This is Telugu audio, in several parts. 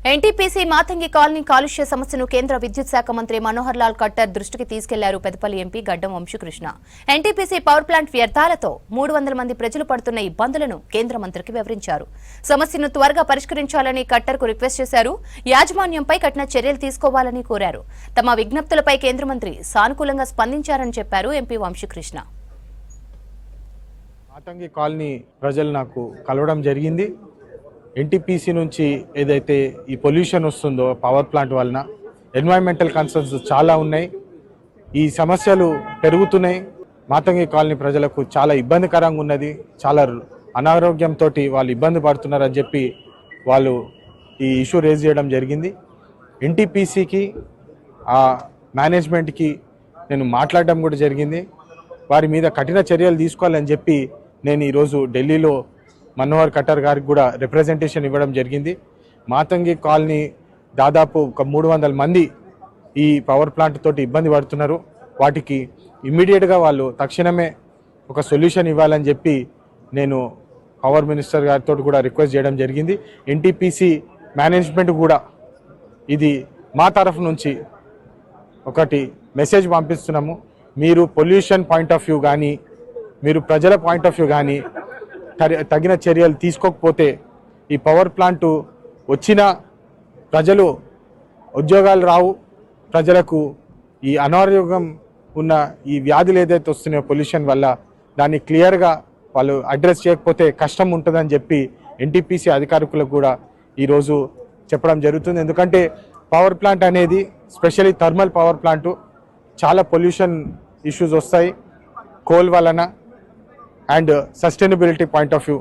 ఎన్టీపీసీ మాతంగి కాలనీ కాలుష్య సమస్యను కేంద్ర విద్యుత్ శాఖ మంత్రి మనోహర్ లాల్ ఖట్టర్ దృష్టికి తీసుకెళ్లారు పెద్దపల్లి ఎంపీ గడ్డం వంశీకృష్ణ. ఎన్టీపీసీ పవర్ ప్లాంట్ వ్యర్థాలతో 300 మంది ప్రజలు పడుతున్న ఇబ్బందులను కేంద్ర మంత్రికి వివరించారు. సమస్యను త్వరగా పరిష్కరించాలని ఖట్టర్కు రిక్వెస్ట్ చేశారు. యాజమాన్యంపై కఠిన చర్యలు తీసుకోవాలని కోరారు. తమ విజ్ఞప్తులపై కేంద్ర మంత్రి సానుకూలంగా స్పందించారని చెప్పారు ఎంపీ వంశీకృష్ణ. మాతంగి కాలనీ ప్రజలు నాకు కలవడం జరిగింది. ఎన్టీపీసీ నుంచి ఏదైతే ఈ పొల్యూషన్ వస్తుందో పవర్ ప్లాంట్ వలన ఎన్వైరన్మెంటల్ కన్సర్న్స్ చాలా ఉన్నాయి. ఈ సమస్యలు పెరుగుతున్నాయి. మాతంగి కాలనీ ప్రజలకు చాలా ఇబ్బందికరంగా ఉన్నది. చాలా అనారోగ్యంతో వాళ్ళు ఇబ్బంది పడుతున్నారని చెప్పి వాళ్ళు ఈ ఇష్యూ రేజ్ చేయడం జరిగింది. ఎన్టీపీసీకి ఆ మేనేజ్మెంట్కి నేను మాట్లాడడం కూడా జరిగింది. వారి మీద కఠిన చర్యలు తీసుకోవాలని చెప్పి నేను ఈరోజు ఢిల్లీలో మనోహర్ ఖట్టర్ గారికి కూడా రిప్రజెంటేషన్ ఇవ్వడం జరిగింది. మాతంగి కాలనీ దాదాపు ఒక 300 మంది ఈ పవర్ ప్లాంట్ తోటి ఇబ్బంది పడుతున్నారు. వాటికి ఇమ్మీడియట్గా వాళ్ళు తక్షణమే ఒక సొల్యూషన్ ఇవ్వాలని చెప్పి నేను పవర్ మినిస్టర్ గారితో కూడా రిక్వెస్ట్ చేయడం జరిగింది. ఎన్టీపీసీ మేనేజ్మెంట్ కూడా ఇది మా తరఫు నుంచి ఒకటి మెసేజ్ పంపిస్తున్నాము. మీరు పొల్యూషన్ పాయింట్ ఆఫ్ వ్యూ కానీ మీరు ప్రజల పాయింట్ ఆఫ్ వ్యూ కానీ తగిన చర్యలు తీసుకోకపోతే ఈ పవర్ ప్లాంట్ వచ్చిన ప్రజలు ఉద్యోగాలు రావు. ప్రజలకు ఈ అనారోగ్యం ఉన్న ఈ వ్యాధులు ఏదైతే వస్తున్నాయో పొల్యూషన్ వల్ల దాన్ని క్లియర్గా వాళ్ళు అడ్రస్ చేయకపోతే కష్టం ఉంటుందని చెప్పి ఎన్టీపీసీ అధికారులకు కూడా ఈరోజు చెప్పడం జరుగుతుంది. ఎందుకంటే పవర్ ప్లాంట్ అనేది స్పెషల్లీ థర్మల్ పవర్ ప్లాంటు చాలా పొల్యూషన్ ఇష్యూస్ వస్తాయి కోల్ వలన. And sustainability point of view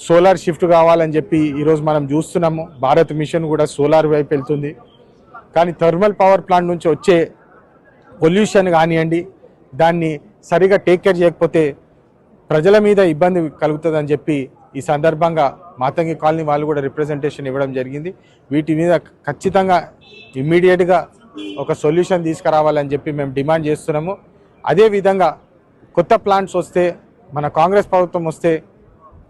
solar shift కావాలని చెప్పి ఈరోజు మనం చూస్తున్నాము. భారత్ మిషన్ కూడా సోలార్ వైపు వెళ్తుంది. కానీ థర్మల్ పవర్ ప్లాంట్ నుంచి వచ్చే పొల్యూషన్ కానివ్వండి దాన్ని సరిగా టేక్ కేర్ చేయకపోతే ప్రజల మీద ఇబ్బంది కలుగుతుందని చెప్పి ఈ సందర్భంగా మాతంగి కాలనీ వాళ్ళు కూడా రిప్రజెంటేషన్ ఇవ్వడం జరిగింది. వీటి మీద ఖచ్చితంగా ఇమ్మీడియట్గా ఒక సొల్యూషన్ తీసుకురావాలని చెప్పి మేము డిమాండ్ చేస్తున్నాము. అదేవిధంగా కొత్త ప్లాంట్స్ వస్తే మన కాంగ్రెస్ ప్రభుత్వం వస్తే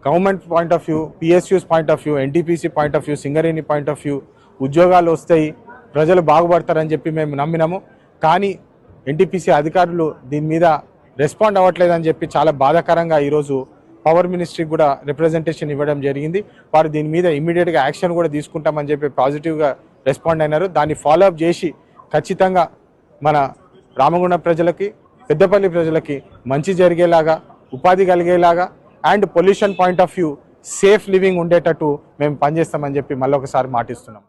government point of view, PSUs point of view, NTPC point of view, Singareni point of view ఉద్యోగాలు వస్తాయి, ప్రజలు బాగుపడతారని చెప్పి మేము నమ్మినాము. కానీ ఎన్టీపీసీ అధికారులు దీని మీద రెస్పాండ్ అవ్వట్లేదని చెప్పి చాలా బాధాకరంగా ఈరోజు పవర్ మినిస్ట్రీకి కూడా రిప్రజెంటేషన్ ఇవ్వడం జరిగింది. వారు దీని మీద ఇమ్మీడియట్గా యాక్షన్ కూడా తీసుకుంటామని చెప్పి పాజిటివ్గా రెస్పాండ్ అయినారు. దాన్ని ఫాలోఅప్ చేసి ఖచ్చితంగా మన రామగుండం ప్రజలకి, పెద్దపల్లి ప్రజలకి మంచి జరిగేలాగా, ఉపాధి కలిగేలాగా and pollution point of view safe living ఉండేటట్టు మేము పనిచేస్తామని చెప్పి మళ్ళొకసారి మాటిస్తున్నాం.